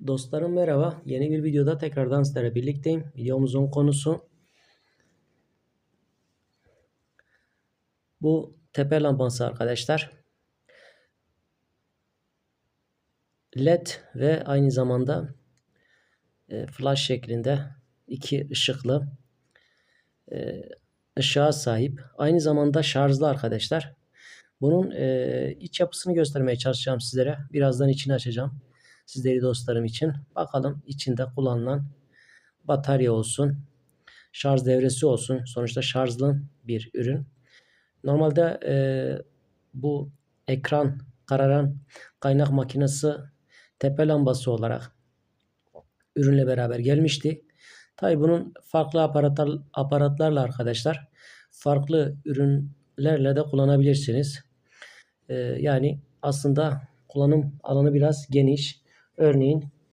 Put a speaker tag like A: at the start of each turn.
A: Dostlarım merhaba. Yeni bir videoda tekrardan sizlerle birlikteyim. Videomuzun konusu bu tepe lambası arkadaşlar. LED ve aynı zamanda flash şeklinde iki ışıklı ışığa sahip. Aynı zamanda şarjlı arkadaşlar. Bunun iç yapısını göstermeye çalışacağım sizlere. Birazdan içini açacağım. Sizleri dostlarım için. Bakalım içinde kullanılan batarya olsun, şarj devresi olsun. Sonuçta şarjlı bir ürün. Normalde bu ekran kararan kaynak makinesi tepe lambası olarak ürünle beraber gelmişti. Tabi bunun farklı aparatlarla arkadaşlar farklı ürünlerle de kullanabilirsiniz. Yani aslında kullanım alanı biraz geniş. Örneğin